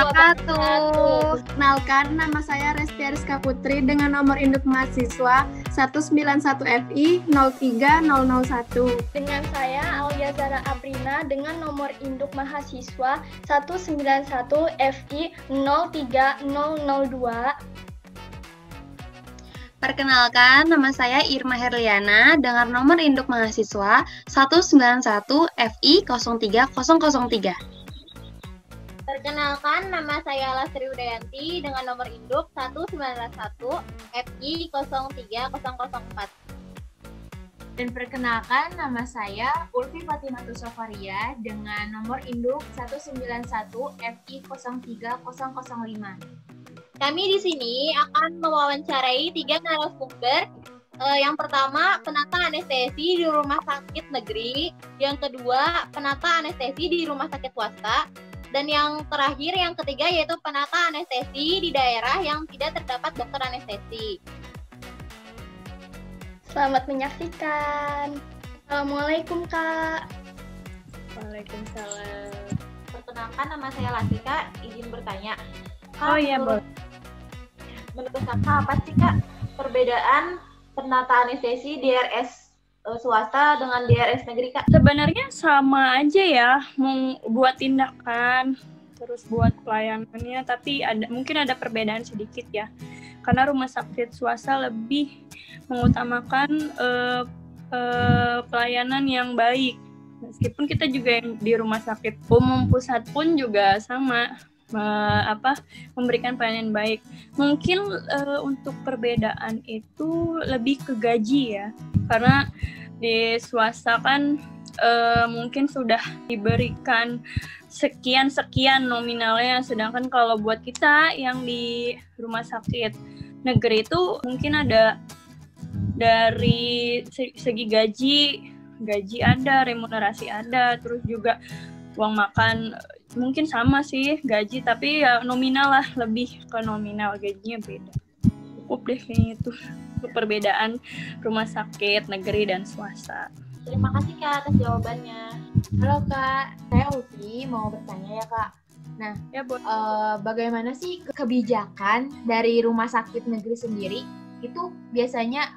wabarakatuh. Kenalkan, nama saya Resti Ariska Putri dengan nomor induk mahasiswa 191FI 03001. Dengan saya Aulia Zara Aprina dengan nomor induk mahasiswa 191FI 03002. Perkenalkan, nama saya Irma Herliana dengan nomor induk mahasiswa 191FI 03003. Perkenalkan, nama saya Lastri Udayanti dengan nomor induk 191FI 03004. Dan perkenalkan, nama saya Ulfi Fatimatu Sofaria dengan nomor induk 191FI 03005. Kami di sini akan mewawancarai 3 narasumber. Yang pertama, penata anestesi di rumah sakit negeri. Yang kedua, penata anestesi di rumah sakit swasta. Dan yang terakhir, yang ketiga, yaitu penata anestesi di daerah yang tidak terdapat dokter anestesi. Selamat menyaksikan. Assalamualaikum, Kak. Waalaikumsalam. Perkenalkan, nama saya Lasika. Izin bertanya. Oh iya, boleh. Menurut Kakak, apa sih Kak perbedaan penata anestesi DRS swasta dengan DRS negeri, Kak? Sebenarnya sama aja ya, mau buat tindakan, terus buat pelayanannya, tapi mungkin ada perbedaan sedikit ya. Karena rumah sakit swasta lebih mengutamakan pelayanan yang baik. Meskipun kita juga yang di rumah sakit umum pusat pun juga sama. Memberikan pelayanan baik. Mungkin untuk perbedaan itu lebih ke gaji ya, karena di swasta kan mungkin sudah diberikan sekian nominalnya, sedangkan kalau buat kita yang di rumah sakit negeri itu mungkin ada dari segi gaji ada, remunerasi ada, terus juga uang makan mungkin sama sih gaji, tapi ya nominal lah, lebih ke nominal, gajinya beda. Cukup deh kayaknya itu perbedaan rumah sakit negeri dan swasta. Terima kasih Kak atas jawabannya. Halo Kak, saya Ulfi mau bertanya ya Kak. Nah, ya, bagaimana sih kebijakan dari rumah sakit negeri sendiri itu biasanya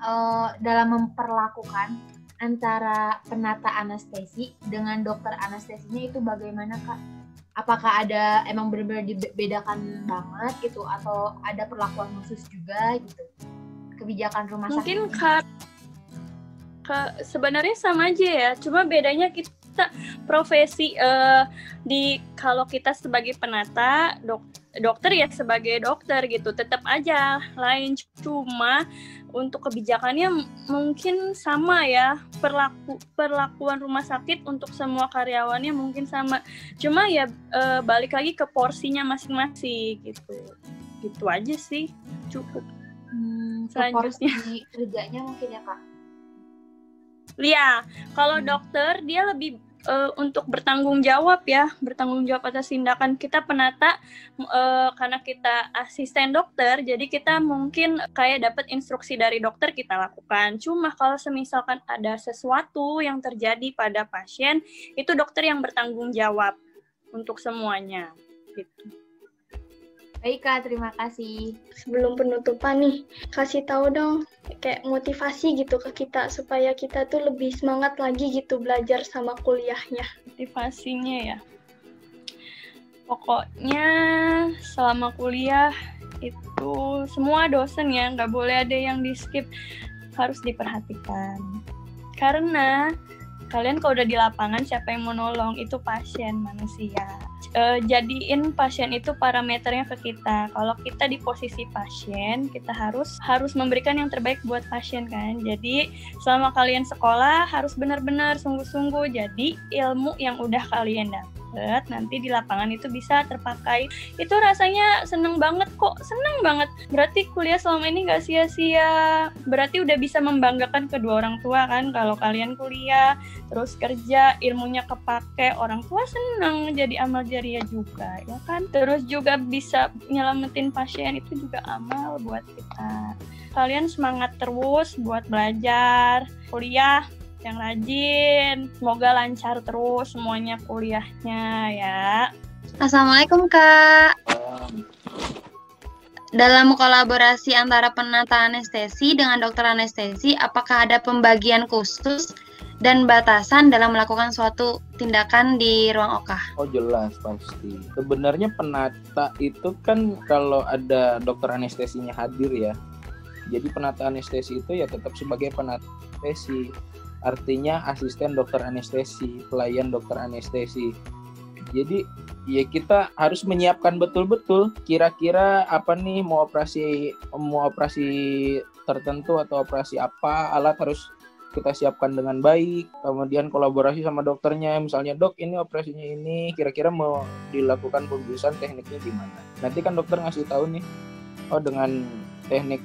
dalam memperlakukan antara penata anestesi dengan dokter anestesinya itu bagaimana Kak? Apakah ada emang benar-benar dibedakan banget gitu, atau ada perlakuan khusus juga gitu kebijakan rumah sakit? Mungkin sebenarnya sama aja ya, cuma bedanya kita profesi kalau kita sebagai penata, dokter ya sebagai dokter gitu, tetap aja lain, cuma untuk kebijakannya mungkin sama ya, perlakuan rumah sakit untuk semua karyawannya mungkin sama, cuma ya balik lagi ke porsinya masing-masing gitu aja sih, cukup. Selanjutnya kerjanya mungkin ya Kak? Iya, kalau dokter dia lebih untuk bertanggung jawab atas tindakan. Kita penata karena kita asisten dokter, jadi kita mungkin kayak dapat instruksi dari dokter, kita lakukan. Cuma kalau semisalkan ada sesuatu yang terjadi pada pasien, itu dokter yang bertanggung jawab untuk semuanya gitu. Baik Kak, terima kasih. Sebelum penutupan nih, kasih tahu dong kayak motivasi gitu ke kita supaya kita tuh lebih semangat lagi gitu belajar sama kuliahnya. Motivasinya ya, pokoknya selama kuliah itu semua dosen ya, nggak boleh ada yang di skip, harus diperhatikan. Karena kalian kalau udah di lapangan, siapa yang mau nolong? Itu pasien, manusia. Jadiin pasien itu parameternya ke kita. Kalau kita di posisi pasien, kita harus memberikan yang terbaik buat pasien kan. Jadi selama kalian sekolah harus benar-benar sungguh-sungguh. Jadi ilmu yang udah kalian dapat nanti di lapangan itu bisa terpakai. Itu rasanya seneng banget kok, seneng banget. Berarti kuliah selama ini nggak sia-sia. Berarti udah bisa membanggakan kedua orang tua kan. Kalau kalian kuliah terus kerja, ilmunya kepake, orang tua seneng, jadi amal jariah juga ya kan. Terus juga bisa nyelamatin pasien, itu juga amal buat kita. Kalian semangat terus buat belajar, kuliah yang rajin, semoga lancar terus semuanya kuliahnya ya. Assalamualaikum Kak. Dalam kolaborasi antara penata anestesi dengan dokter anestesi, apakah ada pembagian khusus dan batasan dalam melakukan suatu tindakan di ruang OKA? Oh jelas pasti. Sebenarnya penata itu kan kalau ada dokter anestesinya hadir ya. Jadi penata anestesi itu ya tetap sebagai penata anestesi. Artinya asisten dokter anestesi, pelayan dokter anestesi. Jadi ya kita harus menyiapkan betul-betul kira-kira apa nih mau operasi tertentu atau operasi apa, alat harus kita siapkan dengan baik. Kemudian kolaborasi sama dokternya, misalnya dok ini operasinya ini kira-kira mau dilakukan pembiusan tekniknya gimana. Nanti kan dokter ngasih tahu nih, oh dengan teknik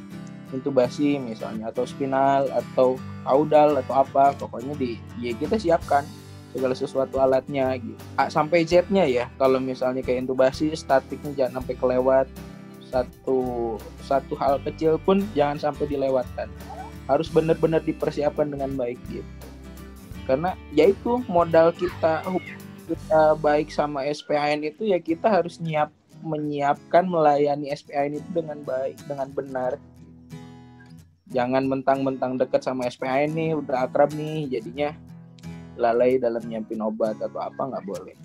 intubasi misalnya atau spinal atau caudal atau apa, pokoknya ya kita siapkan segala sesuatu alatnya gitu. A sampai Z-nya ya. Kalau misalnya kayak intubasi, statiknya jangan sampai kelewat. Satu hal kecil pun jangan sampai dilewatkan. Harus benar-benar dipersiapkan dengan baik gitu. Karena yaitu modal kita baik sama SPAN itu ya kita harus menyiapkan melayani SPAN itu dengan baik, dengan benar. Jangan mentang-mentang dekat sama SPAN nih, udah akrab nih, jadinya lalai dalam nyiapin obat atau apa, nggak boleh.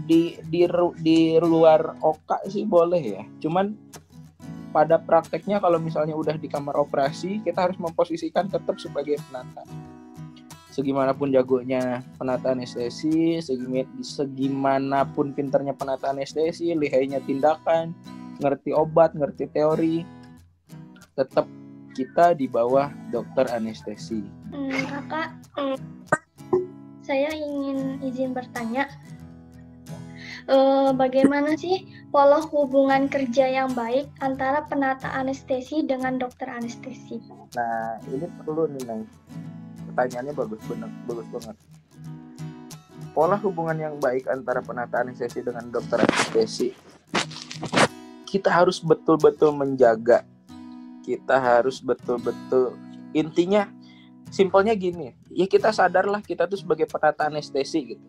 Di luar OKA sih boleh ya, cuman pada prakteknya kalau misalnya udah di kamar operasi kita harus memposisikan tetap sebagai penata. Segimanapun jagonya penata anestesi, segimanapun pinternya penata anestesi, lihainya tindakan, ngerti obat, ngerti teori, tetap kita di bawah dokter anestesi. Kakak, saya ingin izin bertanya, bagaimana sih pola hubungan kerja yang baik antara penata anestesi dengan dokter anestesi? Nah, ini perlu nih, Neng. Pertanyaannya bagus banget. Pola hubungan yang baik antara penata anestesi dengan dokter anestesi, kita harus betul-betul menjaga. Kita harus betul-betul, intinya simpelnya gini, ya kita sadarlah kita tuh sebagai penata anestesi gitu.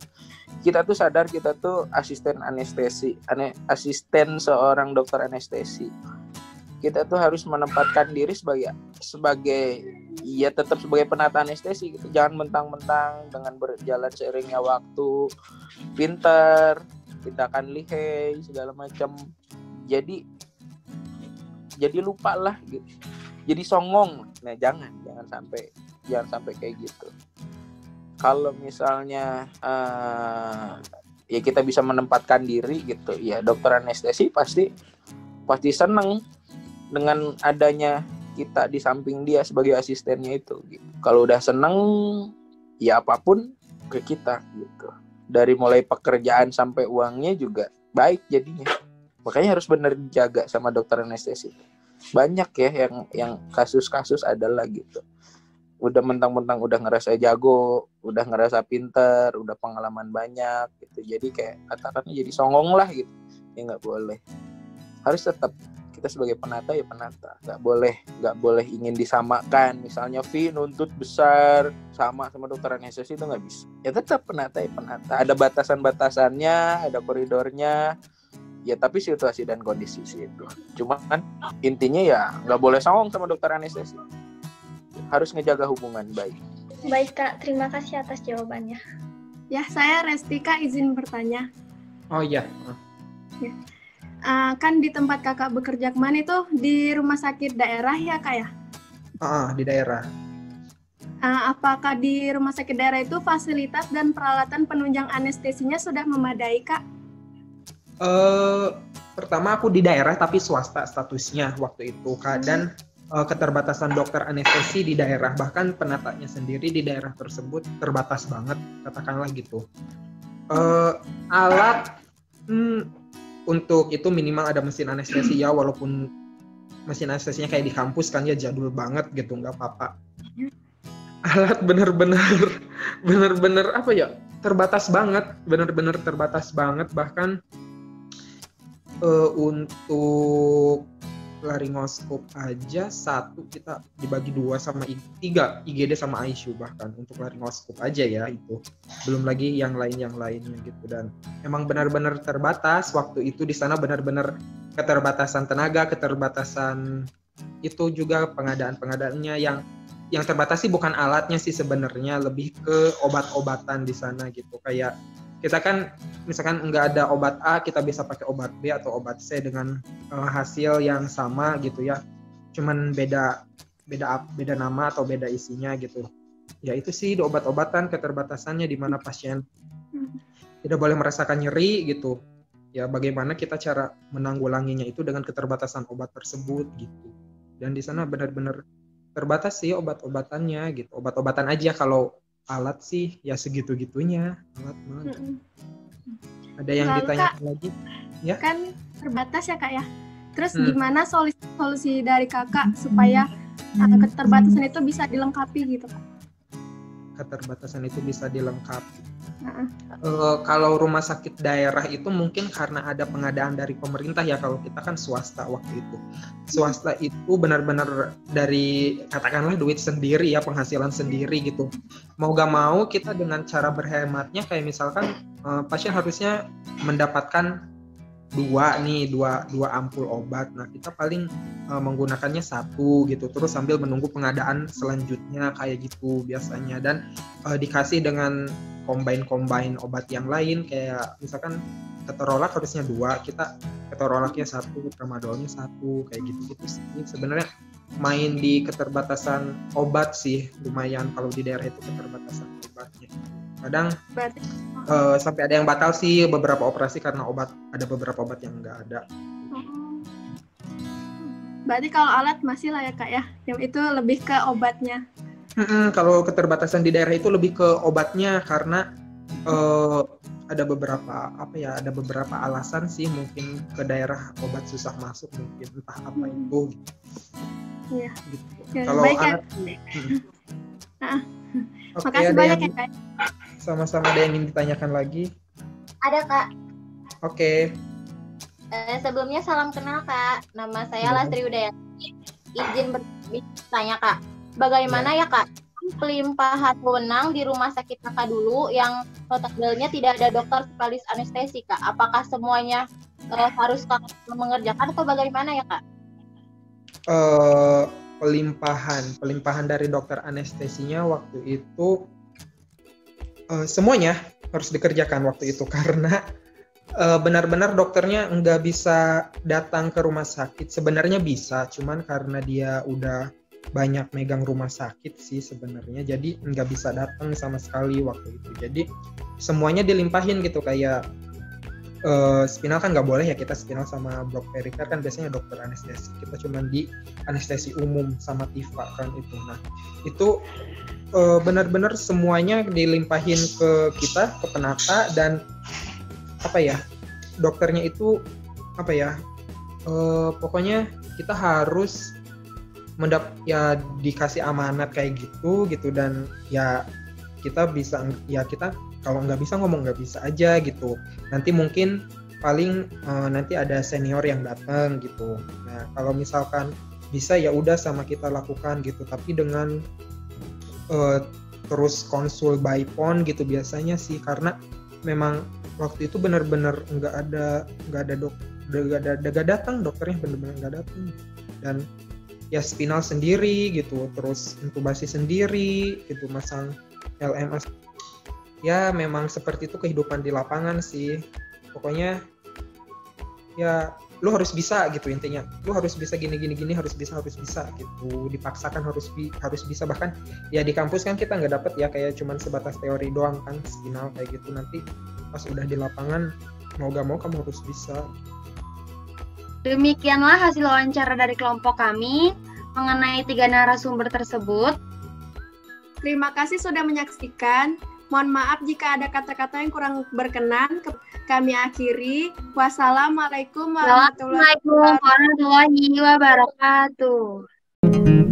Kita tuh sadar kita tuh asisten anestesi, asisten seorang dokter anestesi. Kita tuh harus menempatkan diri sebagai ya tetap sebagai penata anestesi gitu. Jangan mentang-mentang dengan berjalan seiringnya waktu, pinter, tindakan lihai segala macam. Jadi lupa lah gitu. Jadi songong. Nah, jangan sampai kayak gitu. Kalau misalnya ya kita bisa menempatkan diri gitu, ya dokter anestesi pasti senang dengan adanya kita di samping dia sebagai asistennya itu gitu. Kalau udah senang ya apapun ke kita gitu. Dari mulai pekerjaan sampai uangnya juga baik jadinya. Makanya harus benar dijaga sama dokter anestesi. Banyak ya yang kasus-kasus adalah gitu. Udah mentang-mentang udah ngerasa jago, udah ngerasa pinter, udah pengalaman banyak gitu. Jadi kayak katakannya jadi songong lah gitu. Ya nggak boleh. Harus tetap kita sebagai penata ya penata. Nggak boleh ingin disamakan. Misalnya fee nuntut besar sama dokter anestesi itu nggak bisa. Ya tetap penata ya penata. Ada batasan-batasannya, ada koridornya. Ya tapi situasi dan kondisi sih itu. Cuma kan intinya ya nggak boleh songong sama dokter anestesi. Harus ngejaga hubungan baik. Baik Kak, terima kasih atas jawabannya. Ya, saya Restika izin bertanya. Oh iya. Ya. Kan di tempat kakak bekerja kemarin itu di rumah sakit daerah ya Kak ya? Di daerah. Apakah di rumah sakit daerah itu fasilitas dan peralatan penunjang anestesinya sudah memadai Kak? Pertama aku di daerah tapi swasta statusnya waktu itu Kak, dan keterbatasan dokter anestesi di daerah, bahkan penatanya sendiri di daerah tersebut terbatas banget, katakanlah gitu. Alat untuk itu minimal ada mesin anestesi ya, walaupun mesin anestesinya kayak di kampus kan ya jadul banget gitu, nggak apa-apa. Alat bener-bener apa ya, terbatas banget, bener-bener terbatas banget. Bahkan untuk laringoskop aja satu kita dibagi 2 sama 3 IGD sama ICU bahkan untuk laringoskop aja ya itu. Belum lagi yang lainnya gitu, dan emang benar-benar terbatas waktu itu di sana, benar-benar keterbatasan tenaga, keterbatasan itu juga pengadaannya yang terbatas sih bukan alatnya sih sebenarnya, lebih ke obat-obatan di sana gitu. Kayak kita kan misalkan nggak ada obat A, kita bisa pakai obat B atau obat C dengan hasil yang sama gitu ya, cuman beda nama atau beda isinya gitu. Ya itu sih di obat-obatan keterbatasannya, di mana pasien tidak boleh merasakan nyeri gitu. Ya bagaimana kita cara menanggulanginya itu dengan keterbatasan obat tersebut gitu. Dan di sana benar-benar terbatas sih obat-obatannya gitu. Obat-obatan aja, kalau alat sih ya segitu-gitunya. Alat mana? Ada yang Lalu, ditanyakan Kak, lagi? Ya. Kan terbatas ya Kak ya. Terus gimana solusi dari Kakak supaya keterbatasan itu bisa dilengkapi gitu Kak? Keterbatasan itu bisa dilengkapi. Kalau rumah sakit daerah itu mungkin karena ada pengadaan dari pemerintah ya, kalau kita kan swasta waktu itu. Swasta itu benar-benar dari katakanlah duit sendiri ya, penghasilan sendiri gitu. Mau gak mau kita dengan cara berhematnya, kayak misalkan pasien harusnya mendapatkan dua ampul obat. Nah kita paling menggunakannya 1 gitu, terus sambil menunggu pengadaan selanjutnya kayak gitu biasanya. Dan dikasih dengan combine obat yang lain, kayak misalkan ketorolak harusnya 2, kita ketorolaknya 1, tramadolnya 1, kayak gitu sih. Sebenarnya main di keterbatasan obat sih, lumayan kalau di daerah itu keterbatasan obatnya. Kadang sampai ada yang batal sih beberapa operasi karena ada beberapa obat yang nggak ada. Berarti kalau alat masih lah ya Kak ya, yang itu lebih ke obatnya. Kalau keterbatasan di daerah itu lebih ke obatnya, karena ada beberapa alasan sih, mungkin ke daerah obat susah masuk, mungkin entah apa itu. Iya. Gitu. Ya, Kalau baik, alat, makasih banyak ya Kak. Sama-sama, ada yang ingin ditanyakan lagi? Ada Kak. Oke. Sebelumnya salam kenal Kak. Nama saya Lastri Udayati. Izin bertanya Kak. Bagaimana ya Kak pelimpahan wewenang di rumah sakit Kakak dulu yang notabene tidak ada dokter spesialis anestesi Kak? Apakah semuanya harus Kakak mengerjakan atau bagaimana ya Kak? Pelimpahan dari dokter anestesinya waktu itu semuanya harus dikerjakan waktu itu, karena benar-benar dokternya nggak bisa datang ke rumah sakit. Sebenarnya bisa, cuman karena dia udah banyak megang rumah sakit sih sebenarnya, jadi nggak bisa datang sama sekali waktu itu. Jadi semuanya dilimpahin gitu, kayak spinal kan nggak boleh ya, kita spinal sama blok periker kan biasanya dokter anestesi, kita cuma di anestesi umum sama TIFA kan itu. Nah itu benar-benar semuanya dilimpahin ke kita, ke penata, dan dokternya itu pokoknya kita harus dikasih amanat kayak gitu, dan ya kita bisa, ya kita kalau nggak bisa ngomong nggak bisa aja gitu. Nanti mungkin paling nanti ada senior yang datang gitu. Nah kalau misalkan bisa ya udah sama kita lakukan gitu, tapi dengan terus konsul by phone gitu biasanya sih, karena memang waktu itu benar-benar nggak datang dokternya, benar-benar nggak datang. Dan ya spinal sendiri gitu, terus intubasi sendiri gitu, masang LMS. Ya memang seperti itu kehidupan di lapangan sih. Pokoknya ya lu harus bisa gitu intinya. Lu harus bisa gini harus bisa gitu. Dipaksakan harus bisa. Bahkan ya di kampus kan kita nggak dapet ya, kayak cuman sebatas teori doang kan spinal kayak gitu. Nanti pas udah di lapangan mau gak mau kamu harus bisa. Demikianlah hasil wawancara dari kelompok kami mengenai 3 narasumber tersebut. Terima kasih sudah menyaksikan. Mohon maaf jika ada kata-kata yang kurang berkenan. Kami akhiri. Wassalamualaikum warahmatullahi Wassalamualaikum warahmatullahi wabarakatuh.